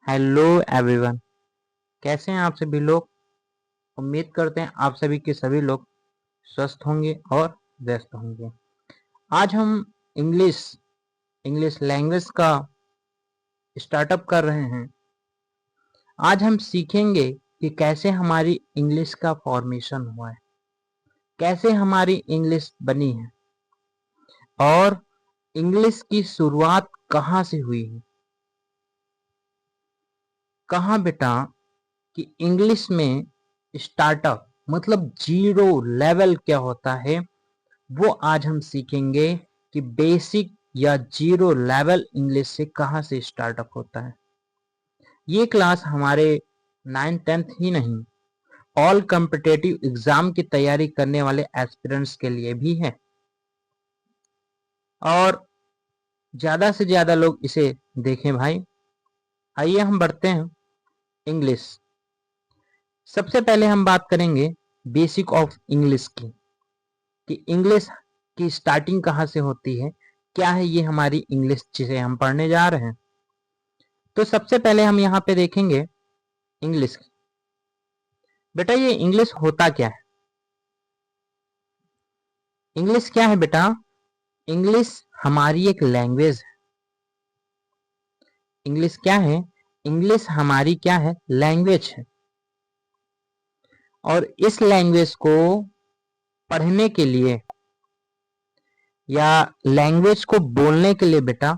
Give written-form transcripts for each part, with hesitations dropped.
Hello everyone. कैसे हैं आप सभी लोग। उम्मीद करते हैं आप सभी के सभी लोग स्वस्थ होंगे और व्यस्त होंगे। आज हम इंग्लिश इंग्लिश लैंग्वेज का स्टार्टअप कर रहे हैं। आज हम सीखेंगे कि कैसे हमारी इंग्लिश का फॉर्मेशन हुआ है, कैसे हमारी इंग्लिश बनी है और इंग्लिश की शुरुआत कहाँ से हुई है। कहाँ बेटा कि इंग्लिश में स्टार्टअप मतलब जीरो लेवल क्या होता है, वो आज हम सीखेंगे कि बेसिक या जीरो लेवल इंग्लिश से कहां से स्टार्टअप होता है। ये क्लास हमारे 9th-10th ही नहीं, ऑल कॉम्पिटिटिव एग्जाम की तैयारी करने वाले एस्पिरेंट्स के लिए भी है और ज्यादा से ज्यादा लोग इसे देखें भाई। आइए हम बढ़ते हैं इंग्लिश। सबसे पहले हम बात करेंगे बेसिक ऑफ इंग्लिश की, कि इंग्लिश की स्टार्टिंग कहाँ से होती है, क्या है ये हमारी इंग्लिश जिसे हम पढ़ने जा रहे हैं। तो सबसे पहले हम यहाँ पे देखेंगे इंग्लिश। बेटा ये इंग्लिश होता क्या है। इंग्लिश क्या है बेटा। इंग्लिश हमारी एक लैंग्वेज है। इंग्लिश क्या है। इंग्लिश हमारी क्या है, लैंग्वेज है। और इस लैंग्वेज को पढ़ने के लिए या लैंग्वेज को बोलने के लिए बेटा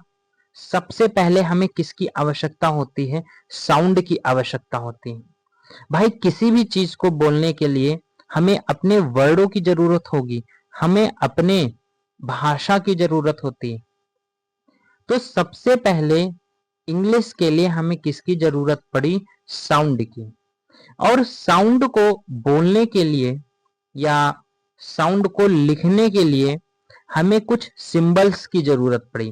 सबसे पहले हमें किसकी आवश्यकता होती है, साउंड की आवश्यकता होती है। भाई किसी भी चीज को बोलने के लिए हमें अपने वर्डों की जरूरत होगी, हमें अपने भाषा की जरूरत होती है। तो सबसे पहले इंग्लिश के लिए हमें किसकी जरूरत पड़ी, साउंड की। और साउंड को बोलने के लिए या साउंड को लिखने के लिए हमें कुछ सिंबल्स की जरूरत पड़ी।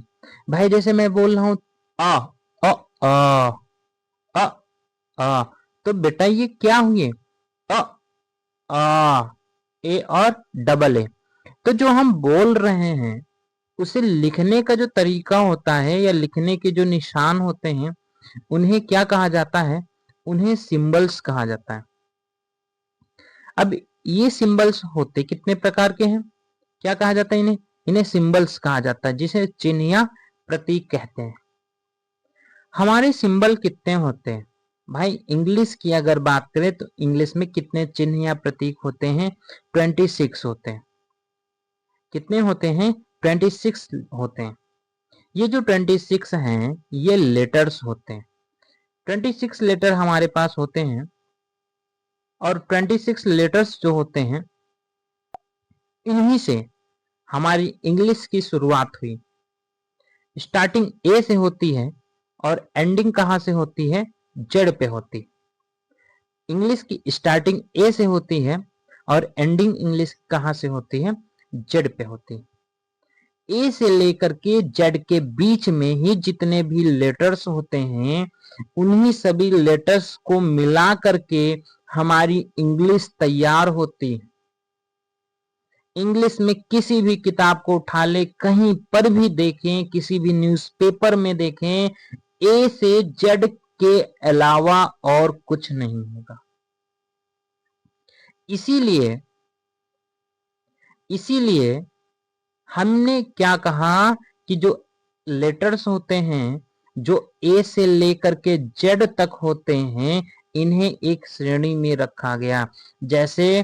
भाई जैसे मैं बोल रहा हूं आ अ आ अ आ, तो बेटा ये क्या हुए, अ आ, ए और डबल ए। तो जो हम बोल रहे हैं उसे लिखने का जो तरीका होता है या लिखने के जो निशान होते हैं उन्हें क्या कहा जाता है, उन्हें सिंबल्स कहा जाता है। अब ये सिंबल्स होते कितने प्रकार के हैं, क्या कहा जाता है इन्हें, इन्हें सिंबल्स कहा जाता है, जिसे चिन्ह या प्रतीक कहते हैं। हमारे सिंबल कितने होते हैं भाई। इंग्लिश की अगर बात करें तो इंग्लिश में कितने चिन्ह या प्रतीक होते हैं, 26 होते हैं। कितने होते हैं, 26 होते हैं। ये जो 26 हैं ये लेटर्स होते हैं। 26 लेटर हमारे पास होते हैं और 26 लेटर्स जो होते हैं इन्हीं से हमारी इंग्लिश की शुरुआत हुई। स्टार्टिंग ए से होती है और एंडिंग कहां से होती है, जेड पे होती। इंग्लिश की स्टार्टिंग ए से होती है और एंडिंग इंग्लिश कहां से होती है, जेड पे होती। ए से लेकर के जेड के बीच में ही जितने भी लेटर्स होते हैं उन्हीं सभी लेटर्स को मिला करके हमारी इंग्लिश तैयार होती है। इंग्लिश में किसी भी किताब को उठा ले, कहीं पर भी देखें, किसी भी न्यूज़पेपर में देखें, ए से जेड के अलावा और कुछ नहीं होगा। इसीलिए इसीलिए हमने क्या कहा कि जो लेटर्स होते हैं जो ए से लेकर के जेड तक होते हैं इन्हें एक श्रेणी में रखा गया। जैसे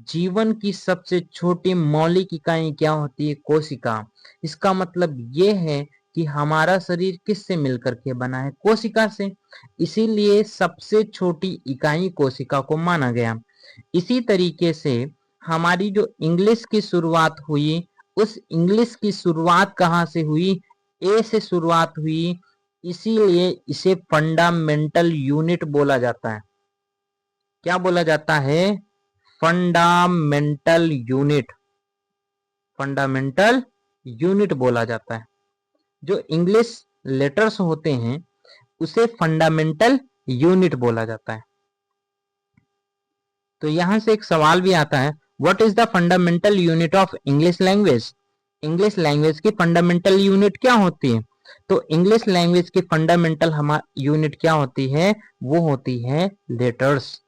जीवन की सबसे छोटी मौलिक इकाई क्या होती है, कोशिका। इसका मतलब ये है कि हमारा शरीर किससे मिलकर के बना है, कोशिका से। इसीलिए सबसे छोटी इकाई कोशिका को माना गया। इसी तरीके से हमारी जो इंग्लिश की शुरुआत हुई उस इंग्लिश की शुरुआत कहाँ से हुई, ए से शुरुआत हुई। इसीलिए इसे फंडामेंटल यूनिट बोला जाता है। क्या बोला जाता है, फंडामेंटल यूनिट। फंडामेंटल यूनिट बोला जाता है। जो इंग्लिश लेटर्स होते हैं उसे फंडामेंटल यूनिट बोला जाता है। तो यहां से एक सवाल भी आता है, what is the fundamental unit of English language. English language की फंडामेंटल यूनिट क्या होती है। तो इंग्लिश लैंग्वेज की फंडामेंटल हमारी यूनिट क्या होती है, वो होती है लेटर्स।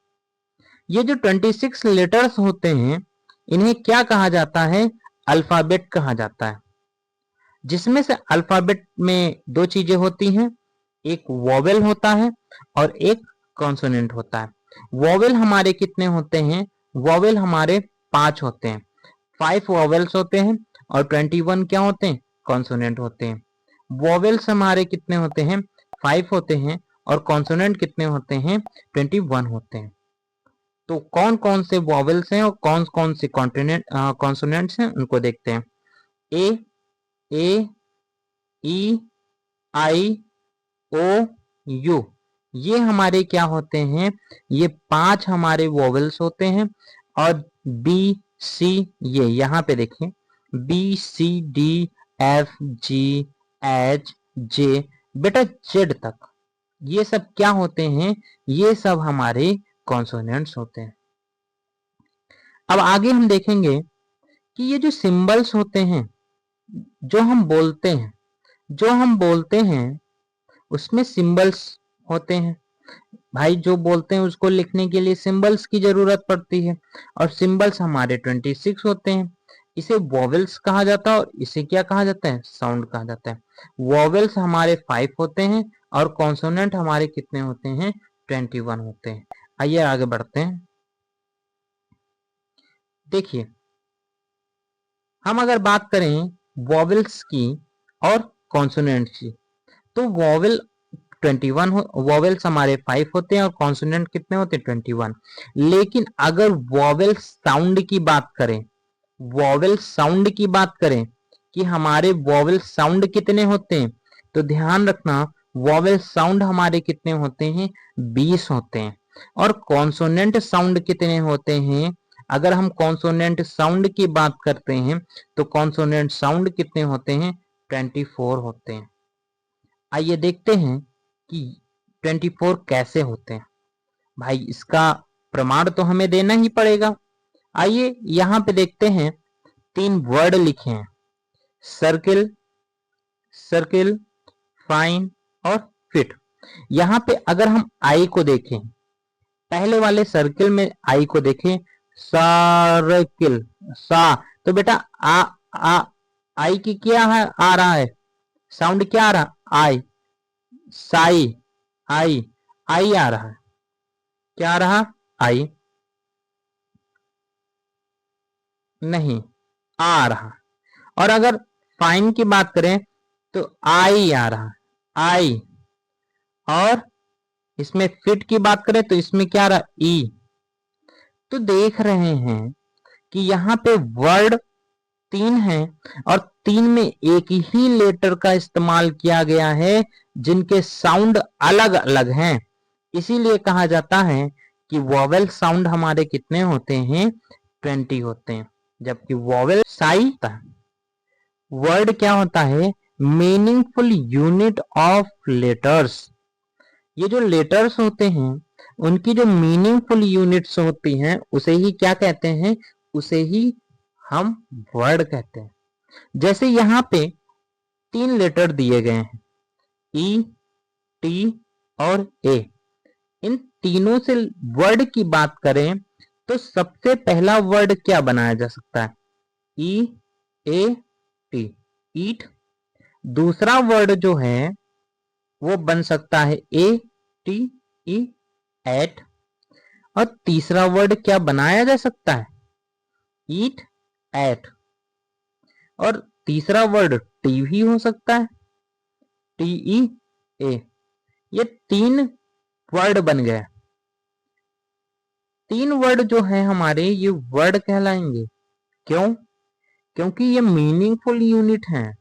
ये जो 26 लेटर्स होते हैं इन्हें क्या कहा जाता है, अल्फाबेट कहा जाता है, जिसमें से अल्फाबेट में दो चीजें होती हैं, एक वोवेल होता है और एक कॉन्सोनेंट होता है। वोवेल हमारे कितने होते हैं, वोवेल हमारे 5 होते हैं, 5 वोवेल्स होते हैं और 21 क्या होते हैं, कॉन्सोनेंट होते हैं। वोवेल्स हमारे कितने होते हैं, 5 होते हैं और कॉन्सोनेंट कितने होते हैं, 21 होते हैं। तो कौन कौन से वोवेल्स हैं और कौन कौन से कॉन्सोनेंट्स हैं उनको देखते हैं। ए, ई, आई, ओ, यू, ये हमारे क्या होते हैं, ये 5 हमारे वोवेल्स होते हैं। और बी, सी, ये यहाँ पे देखिए बी, सी, डी, एफ, जी, एच, जे, बेटा जेड तक, ये सब क्या होते हैं, ये सब हमारे कॉन्सोनेंट्स होते हैं। अब आगे हम देखेंगे कि ये जो सिंबल्स होते हैं जो हम बोलते हैं उसमें सिंबल्स होते हैं। भाई जो बोलते हैं उसको लिखने के लिए सिंबल्स की जरूरत पड़ती है और सिंबल्स हमारे 26 होते हैं। इसे वोवेल्स कहा जाता है और इसे क्या कहा जाता है, साउंड कहा जाता है। वोवेल्स हमारे 5 होते हैं और कॉन्सोनेंट हमारे कितने होते हैं, 21 होते हैं। आइए आगे बढ़ते हैं। देखिए हम अगर बात करें वोवेल्स की और कॉन्सोनेंट्स की, तो वोवेल 21 वोवेल्स हमारे 5 होते हैं और कॉन्सोनेंट कितने होते हैं, 21। लेकिन अगर वोवेल साउंड की बात करें, वोवेल साउंड की बात करें कि हमारे वोवेल साउंड कितने होते हैं, तो ध्यान रखना वोवेल साउंड हमारे कितने होते हैं, 20 होते हैं। और कॉन्सोनेंट साउंड कितने होते हैं, अगर हम कॉन्सोनेंट साउंड की बात करते हैं तो कॉन्सोनेंट साउंड कितने होते हैं, 24 होते हैं। आइए देखते हैं कि 24 कैसे होते हैं। भाई इसका प्रमाण तो हमें देना ही पड़ेगा। आइए यहाँ पे देखते हैं 3 वर्ड लिखे हैं, सर्किल, सर्किल, फाइन और फिट। यहाँ पे अगर हम आई को देखें, पहले वाले सर्किल में आई को देखें, सर्किल, सा, तो बेटा आ आई की क्या है, आ रहा है साउंड, क्या आ रहा, आई, साई, आई, आई आ रहा है, क्या आ रहा, आई, नहीं, आ रहा। और अगर फाइन की बात करें तो आई आ रहा, आई। और इसमें फिट की बात करें तो इसमें क्या आ रहा, ई। तो देख रहे हैं कि यहाँ पे वर्ड 3 है और 3 में एक ही लेटर का इस्तेमाल किया गया है जिनके साउंड अलग अलग हैं। इसीलिए कहा जाता है कि वोवेल साउंड हमारे कितने होते हैं, 20 होते हैं। जबकि वोवेल साई वर्ड क्या होता है, मीनिंगफुल यूनिट ऑफ लेटर्स। ये जो लेटर्स होते हैं उनकी जो मीनिंगफुल यूनिट्स होती हैं उसे ही क्या कहते हैं, उसे ही हम वर्ड कहते हैं। जैसे यहाँ पे 3 लेटर दिए गए हैं, ई, टी और ए। इन तीनों से वर्ड की बात करें तो सबसे पहला वर्ड क्या बनाया जा सकता है, ई, ए, टी, ईट। दूसरा वर्ड जो है वो बन सकता है ए, टी, ई, एट। और तीसरा वर्ड क्या बनाया जा सकता है, ईट, एट। और तीसरा वर्ड टी भी हो सकता है, टी, ई, ए। ये 3 वर्ड बन गए। 3 वर्ड जो है हमारे ये वर्ड कहलाएंगे। क्यों, क्योंकि ये मीनिंगफुल यूनिट हैं,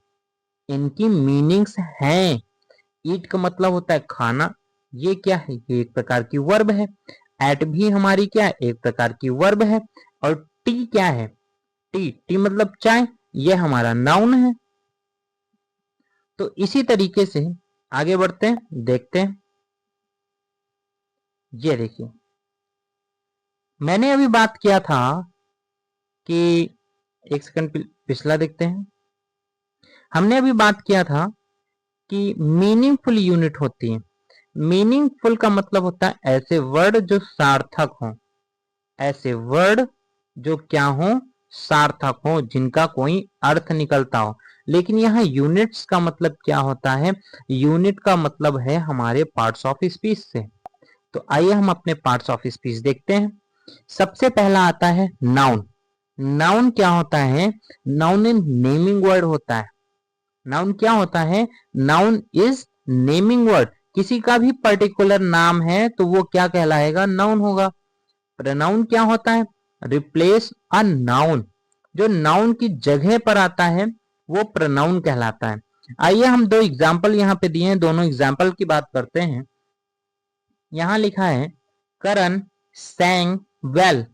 इनकी मीनिंग्स हैं। ईट का मतलब होता है खाना, ये क्या है, ये एक प्रकार की वर्ब है। एट भी हमारी क्या है, एक प्रकार की वर्ब है। और टी क्या है, टी, टी मतलब चाय, ये हमारा नाउन है। तो इसी तरीके से आगे बढ़ते हैं, देखते हैं। ये देखिए मैंने अभी बात किया था कि, एक सेकंड पिछला देखते हैं। हमने अभी बात किया था कि मीनिंगफुल यूनिट होती है। मीनिंगफुल का मतलब होता है ऐसे वर्ड जो सार्थक हो, ऐसे वर्ड जो क्या हो, सार्थक हो, जिनका कोई अर्थ निकलता हो। लेकिन यहाँ यूनिट्स का मतलब क्या होता है? यूनिट का मतलब है हमारे पार्ट्स ऑफ स्पीच से। तो आइए हम अपने पार्ट्स ऑफ स्पीच देखते हैं। सबसे पहला आता है नाउन। नाउन क्या होता है? नाउन इन नेमिंग वर्ड होता है। नाउन क्या होता है? Noun is naming word. किसी का भी पर्टिकुलर नाम है तो वो क्या कहलाएगा? नाउन होगा। प्रोनाउन क्या होता है? Replace a noun. जो नाउन की जगह पर आता है वो प्रोनाउन कहलाता है। आइए हम दो एग्जाम्पल यहाँ पे दिए हैं, दोनों एग्जाम्पल की बात करते हैं। यहां लिखा है करण sang वेल।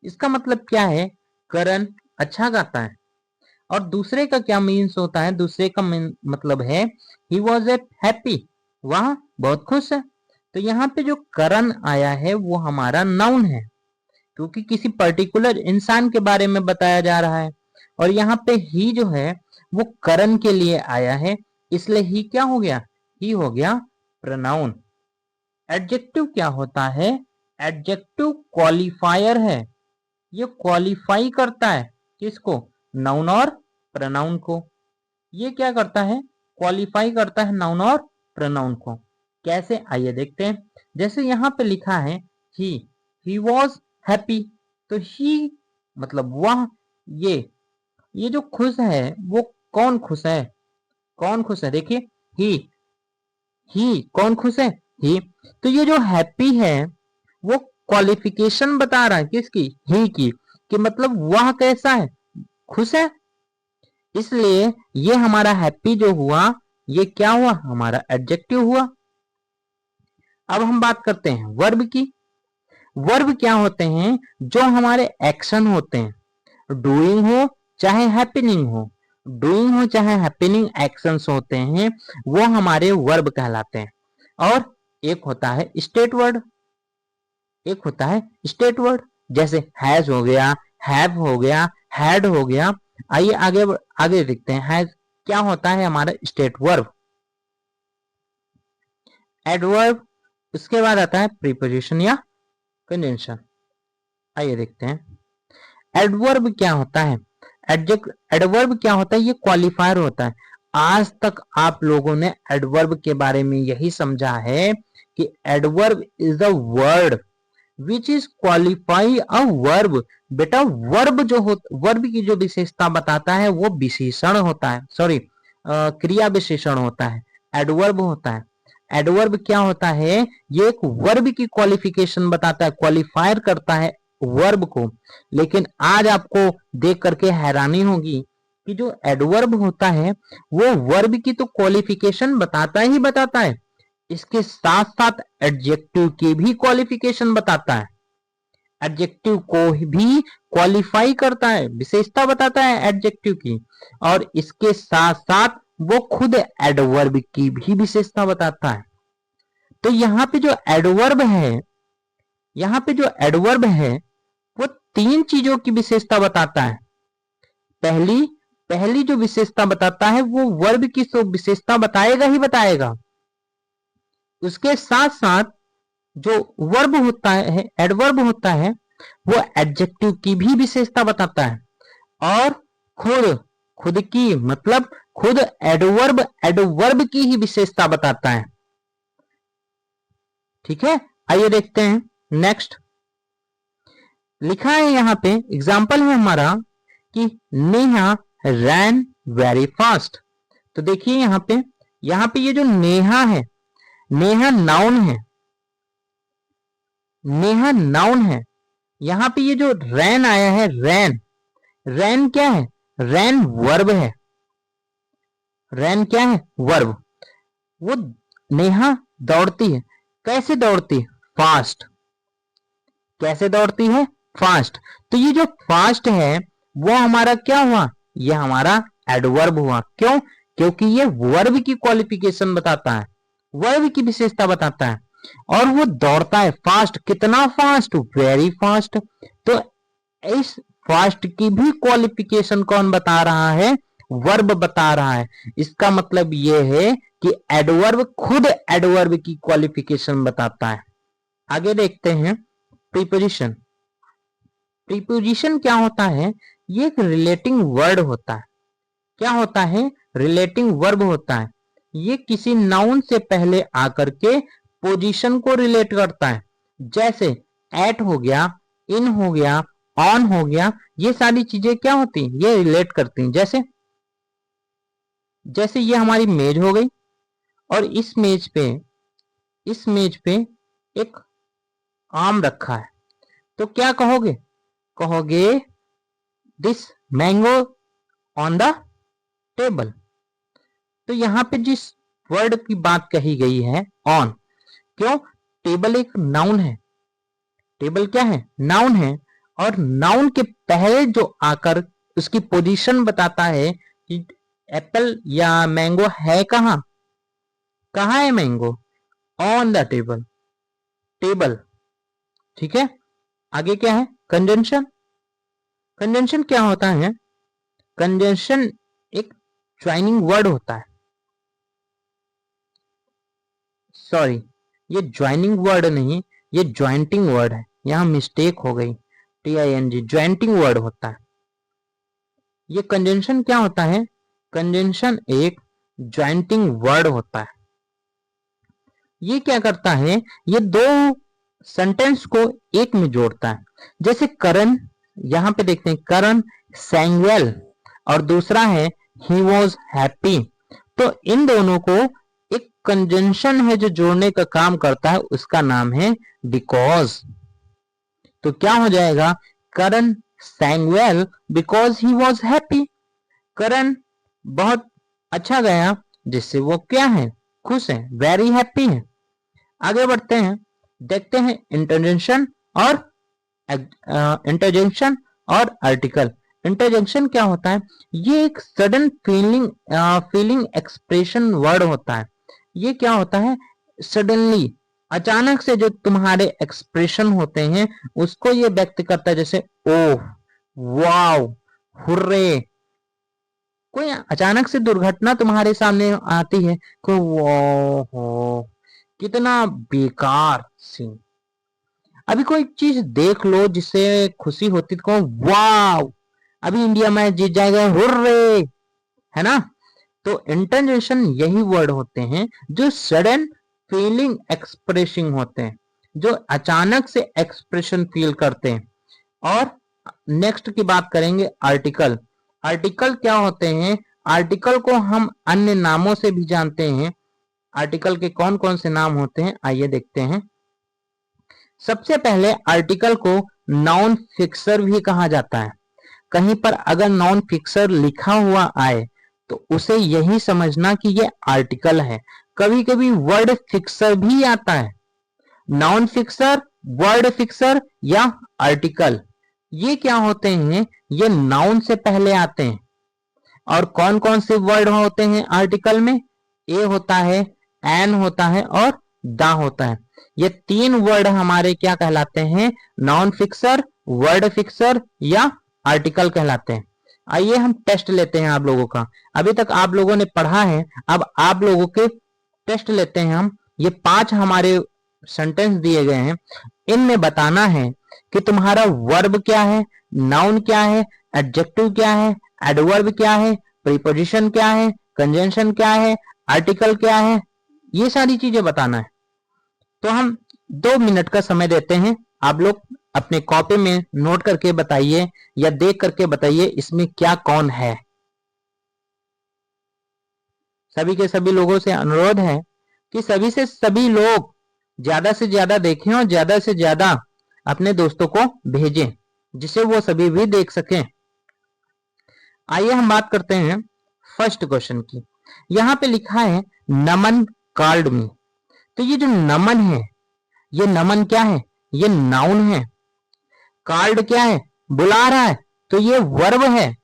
इसका मतलब क्या है? करण अच्छा गाता है। और दूसरे का क्या मीन्स होता है? दूसरे का मतलब है ही वॉज ए हैप्पी, वह बहुत खुश है। तो यहाँ पे जो करण आया है वो हमारा नाउन है, क्योंकि किसी पर्टिकुलर इंसान के बारे में बताया जा रहा है। और यहाँ पे ही जो है वो करण के लिए आया है, इसलिए ही क्या हो गया? ही हो गया प्रोनाउन। एडजेक्टिव क्या होता है? एडजेक्टिव क्वालिफायर है। ये क्वालिफाई करता है किसको? नाउन और प्रोनाउन को। ये क्या करता है? क्वालिफाई करता है नाउन और प्रोनाउन को। कैसे? आइए देखते हैं। जैसे यहाँ पे लिखा है ही वॉज हैप्पी, तो ही मतलब वह, ये जो खुश है वो कौन खुश है? कौन खुश है? देखिए ही कौन खुश है? ही। तो ये जो हैप्पी है वो क्वालिफिकेशन बता रहा है किसकी? ही की। कि मतलब वह कैसा है? खुश है। इसलिए ये हमारा हैप्पी जो हुआ ये क्या हुआ? हमारा एडजेक्टिव हुआ। अब हम बात करते हैं वर्ब की। वर्ब क्या होते हैं? जो हमारे एक्शन होते हैं, डूइंग हो चाहे हैपनिंग हो, डूइंग हो चाहे हैपनिंग एक्शंस होते हैं, वो हमारे वर्ब कहलाते हैं। और एक होता है स्टेट वर्ड, एक होता है स्टेट वर्ड। जैसे हैज हो गया, हैव हो गया, हैड हो गया। आइए आगे आगे देखते हैं। हैज क्या होता है? हमारा स्टेट वर्ब। एडवर्ब, उसके बाद आता है प्रीपोजिशन या कंजंक्शन। आइए देखते हैं एडवर्ब क्या होता है। एडवर्ब क्या होता है? ये क्वालिफायर होता है। आज तक आप लोगों ने एडवर्ब के बारे में यही समझा है कि adverb is a word which is qualify a verb. बेटा वर्ब जो हो, वर्ब की जो विशेषता बताता है वो विशेषण होता है, सॉरी क्रिया विशेषण होता है, एडवर्ब होता है। एडवर्ब क्या होता है? ये एक वर्ब की क्वालिफिकेशन बताता है, क्वालिफायर करता है वर्ब को। लेकिन आज आपको देख करके हैरानी होगी कि जो एडवर्ब होता है वो वर्ब की तो क्वालिफिकेशन बताता ही बताता है, इसके साथ साथ एडजेक्टिव की भी क्वालिफिकेशन बताता है। एडजेक्टिव को भी क्वालिफाई करता है, विशेषता बताता है एडजेक्टिव की। और इसके साथ साथ वो खुद एडवर्ब की भी विशेषता बताता है। तो यहाँ पे जो एडवर्ब है, यहाँ पे जो एडवर्ब है वो तीन चीजों की विशेषता बताता है। पहली पहली जो विशेषता बताता है वो वर्ब की तो विशेषता बताएगा ही बताएगा, उसके साथ साथ जो वर्ब होता है, एडवर्ब होता है, वो एडजेक्टिव की भी विशेषता बताता है। और खुद खुद की मतलब खुद एडवर्ब एडवर्ब की ही विशेषता बताता है। ठीक है, आइए देखते हैं नेक्स्ट। लिखा है यहाँ पे एग्जाम्पल है हमारा कि नेहा रैन वेरी फास्ट। तो देखिए यहाँ पे ये जो नेहा है, नेहा नाउन है, नेहा नाउन है। यहाँ पे ये जो रैन आया है, रैन, रैन क्या है? रैन वर्ब है। रैन क्या है? वर्ब। वो नेहा दौड़ती है। कैसे दौड़ती है? फास्ट। कैसे दौड़ती है? फास्ट। तो ये जो फास्ट है वो हमारा क्या हुआ? ये हमारा एडवर्ब हुआ। क्यों? क्योंकि ये वर्ब की क्वालिफिकेशन बताता है, वर्ब की विशेषता बताता है। और वो दौड़ता है फास्ट। कितना फास्ट? Very fast. तो इस फास्ट की भी क्वालिफिकेशन कौन बता रहा है? वर्ब बता रहा है। इसका मतलब ये है कि एडवर्ब खुद एडवर्ब की क्वालिफिकेशन बताता है। आगे देखते हैं प्रीपोजिशन। प्रीपोजिशन क्या होता है? ये एक रिलेटिंग वर्ड होता है। क्या होता है? रिलेटिंग वर्ब होता है। ये किसी नाउन से पहले आकर के पोजीशन को रिलेट करता है। जैसे एट हो गया, इन हो गया, ऑन हो गया, ये सारी चीजें क्या होती हैं? ये रिलेट करती हैं। जैसे जैसे ये हमारी मेज हो गई और इस मेज पे एक आम रखा है, तो क्या कहोगे? कहोगे this mango on the table. तो यहां पे जिस वर्ड की बात कही गई है ऑन, क्यों? टेबल एक नाउन है। टेबल क्या है? नाउन है। और नाउन के पहले जो आकर उसकी पोजीशन बताता है कि एप्पल या मैंगो है कहां। कहां है mango? On the table. Table. ठीक है। आगे क्या है? कंजंक्शन। कंजंक्शन क्या होता है? कंजंक्शन एक ज्वाइनिंग वर्ड होता है। सॉरी, ये ज्वाइनिंग वर्ड नहीं, ये ज्वाइंटिंग वर्ड है। यहां मिस्टेक हो गई। TING ज्वाइंटिंग वर्ड होता है। ये कंजंक्शन क्या होता है? कंजंक्शन एक ज्वाइंटिंग वर्ड होता है। ये क्या करता है? ये दो सेंटेंस को एक में जोड़ता है। जैसे करण, यहां पे देखते हैं करण sang well और दूसरा है he was happy। तो इन दोनों को एक कंजंक्शन है जो जोड़ने का काम करता है, उसका नाम है बिकॉज। तो क्या हो जाएगा? करण sang well because he was happy। करण बहुत अच्छा गया जिससे वो क्या है? खुश है, वेरी हैप्पी है। आगे बढ़ते हैं, देखते हैं इंटरजेक्शन और इंटरजेक्शन और आर्टिकल। इंटरजेक्शन क्या होता है? ये एक सडन फीलिंग एक्सप्रेशन वर्ड होता है। ये क्या होता है? सडनली, अचानक से जो तुम्हारे एक्सप्रेशन होते हैं उसको ये व्यक्त करता है। जैसे ओह, वाव, हुर्रे। कोई अचानक से दुर्घटना तुम्हारे सामने आती है, कोई वो कितना बेकार सीन। अभी कोई चीज देख लो जिससे खुशी होती तो कहो वाव, अभी इंडिया मैच जीत जाएगा, हुर्रे, है ना। तो इंटरजेक्शन यही वर्ड होते हैं जो सडन फीलिंग एक्सप्रेसिंग होते हैं, जो अचानक से एक्सप्रेशन फील करते हैं। और नेक्स्ट की बात करेंगे आर्टिकल। आर्टिकल क्या होते हैं? आर्टिकल को हम अन्य नामों से भी जानते हैं। आर्टिकल के कौन कौन से नाम होते हैं, आइए देखते हैं। सबसे पहले आर्टिकल को नाउन फिक्सर भी कहा जाता है। कहीं पर अगर नाउन फिक्सर लिखा हुआ आए तो उसे यही समझना कि ये आर्टिकल है। कभी कभी वर्ड फिक्सर भी आता है। नाउन फिक्सर, वर्ड फिक्सर या आर्टिकल, ये क्या होते हैं? ये नाउन से पहले आते हैं। और कौन कौन से वर्ड होते हैं आर्टिकल में? ए होता है, एन होता है और दा होता है। ये तीन वर्ड हमारे क्या कहलाते हैं? नाउन फिक्सर, वर्ड फिक्सर या आर्टिकल कहलाते हैं। आइए हम टेस्ट लेते हैं आप लोगों का। अभी तक आप लोगों ने पढ़ा है, अब आप लोगों के टेस्ट लेते हैं हम। ये 5 हमारे सेंटेंस दिए गए हैं, इनमें बताना है कि तुम्हारा वर्ब क्या है, नाउन क्या है, एडजेक्टिव क्या है, एडवर्ब क्या है, प्रीपोजिशन क्या है, कंजंक्शन क्या है, आर्टिकल क्या है, ये सारी चीजें बताना है। तो हम 2 मिनट का समय देते हैं। आप लोग अपने कॉपी में नोट करके बताइए या देख करके बताइए इसमें क्या कौन है। सभी के सभी लोगों से अनुरोध है कि सभी से सभी लोग ज्यादा से ज्यादा देखें और ज्यादा से ज्यादा अपने दोस्तों को भेजें जिसे वो सभी भी देख सकें। आइए हम बात करते हैं फर्स्ट क्वेश्चन की। यहां पे लिखा है नमन कॉल्ड मी। तो ये जो नमन है, ये नमन क्या है? ये नाउन है। कॉल्ड क्या है? बुला रहा है, तो ये वर्ब है।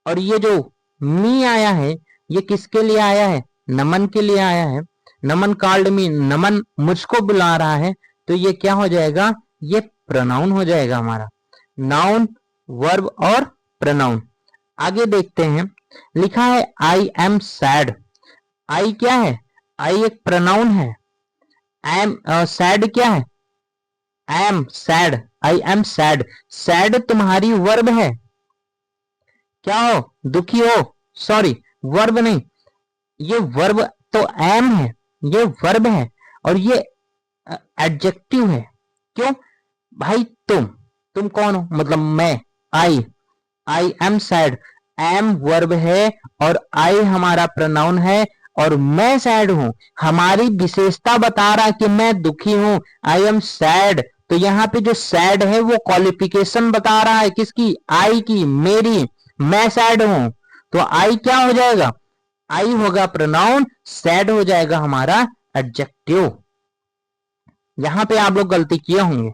और ये जो मी आया है, ये किसके लिए आया है? नमन के लिए आया है। नमन कॉल्ड मी, नमन मुझको बुला रहा है, तो ये क्या हो जाएगा? ये प्रोनाउन हो जाएगा हमारा। नाउन, वर्ब और प्रोनाउन। आगे देखते हैं, लिखा है आई एम सैड। आई क्या है? आई एक प्रोनाउन है। एम सैड क्या है? Am sad, I am sad. Sad तुम्हारी वर्ब है। क्या हो? दुखी हो? सॉरी, वर्ब नहीं, ये वर्ब तो एम है, ये वर्ब है और ये एडजेक्टिव है। क्यों भाई? तुम कौन हो? मतलब मैं, I am sad. Am verb है और आई हमारा प्रोनाउन है और मैं सैड हूं। हमारी विशेषता बता रहा है कि मैं दुखी हूं, आई एम सैड। तो यहाँ पे जो सैड है वो क्वालिफिकेशन बता रहा है किसकी? आई की, मेरी। मैं सैड हूं तो आई क्या हो जाएगा? आई होगा प्रोनाउन, सैड हो जाएगा हमारा एडजेक्टिव। यहां पे आप लोग गलती किए होंगे।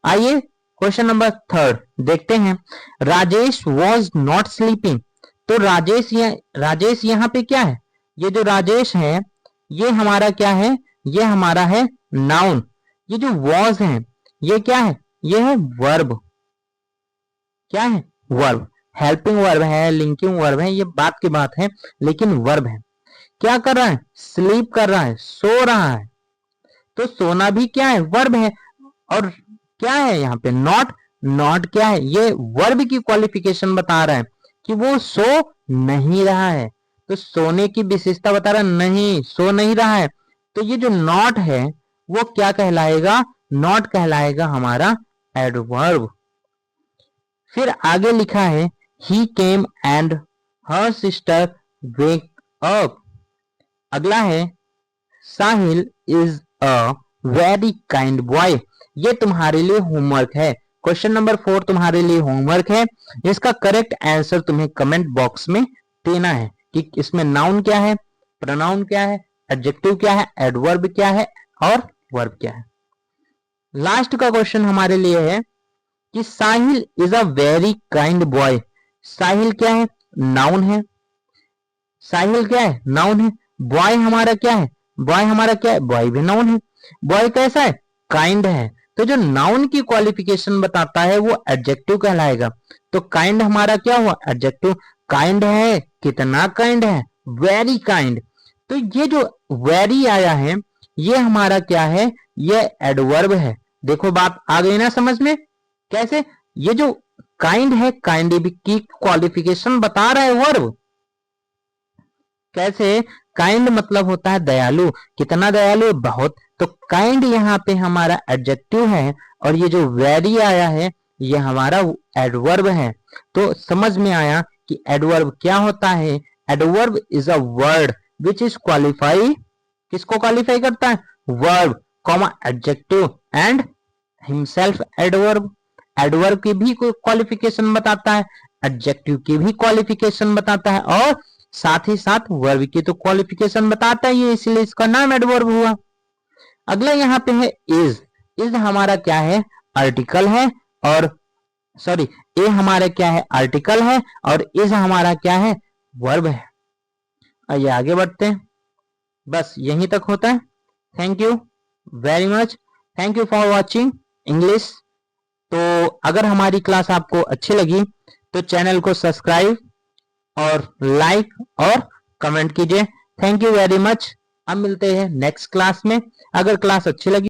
आइए क्वेश्चन नंबर 3 देखते हैं। Rajesh was not sleeping. तो राजेश यहाँ पे क्या है? ये जो राजेश है ये हमारा क्या है? ये हमारा है नाउन। ये जो वॉज है ये क्या है? ये है वर्ब। क्या है? वर्ब। हेल्पिंग वर्ब है, लिंकिंग वर्ब है, ये बात की बात है, लेकिन वर्ब है। क्या कर रहा है? स्लीप कर रहा है, सो रहा है। तो सोना भी क्या है? वर्ब है। और क्या है यहाँ पे? नॉट। नॉट क्या है? ये वर्ब की क्वालिफिकेशन बता रहा है कि वो सो नहीं रहा है। तो सोने की विशेषता बता रहा है, नहीं सो नहीं रहा है। तो ये जो नॉट है वो क्या कहलाएगा? नॉट कहलाएगा हमारा एडवर्ब। फिर आगे लिखा है he came and her sister wake up. अगला है Sahil is a very kind boy. ये तुम्हारे लिए होमवर्क है। क्वेश्चन नंबर 4 तुम्हारे लिए होमवर्क है। इसका करेक्ट आंसर तुम्हें कमेंट बॉक्स में देना है कि इसमें नाउन क्या है, प्रोनाउन क्या है, एडजेक्टिव क्या है, एडवर्ब क्या है और वर्ब क्या है। लास्ट का क्वेश्चन हमारे लिए है कि Sahil is a very kind boy. Sahil क्या है? नाउन है। साहिल क्या है? नाउन है। बॉय हमारा क्या है? बॉय हमारा क्या है? बॉय भी नाउन है। बॉय कैसा है? काइंड है। तो जो नाउन की क्वालिफिकेशन बताता है वो एडजेक्टिव कहलाएगा। तो काइंड हमारा क्या हुआ? एडजेक्टिव। काइंड है, कितना काइंड है? Very kind. तो ये जो वेरी आया है ये हमारा क्या है? ये एडवर्ब है। देखो बात आ गई ना समझ में? कैसे? ये जो काइंड है, काइंड की क्वालिफिकेशन बता रहा है वर्ब। कैसे? काइंड मतलब होता है दयालु। कितना दयालु? बहुत। तो काइंड यहाँ पे हमारा एडजेक्टिव है और ये जो वेरी आया है ये हमारा एडवर्ब है। तो समझ में आया कि एडवर्ब क्या होता है। Adverb is a word which is qualify. किसको क्वालिफाई करता है? Verb comma adjective and himself adverb. Adverb की भी कोई क्वालिफिकेशन बताता है, एडजेक्टिव की भी क्वालिफिकेशन बताता है और साथ ही साथ वर्ब की तो क्वालिफिकेशन बताता ही है, इसलिए इसका नाम एडवर्ब हुआ। अगला यहाँ पे है इज। इज हमारा क्या है? आर्टिकल है। और सॉरी, ए हमारा क्या है? आर्टिकल है और इज हमारा क्या है? वर्ब है। आइए आगे बढ़ते हैं। बस यहीं तक होता है। Thank you very much. Thank you for watching English. तो अगर हमारी क्लास आपको अच्छी लगी तो चैनल को सब्सक्राइब और लाइक और कमेंट कीजिए। Thank you very much. अब मिलते हैं नेक्स्ट क्लास में। अगर क्लास अच्छी लगी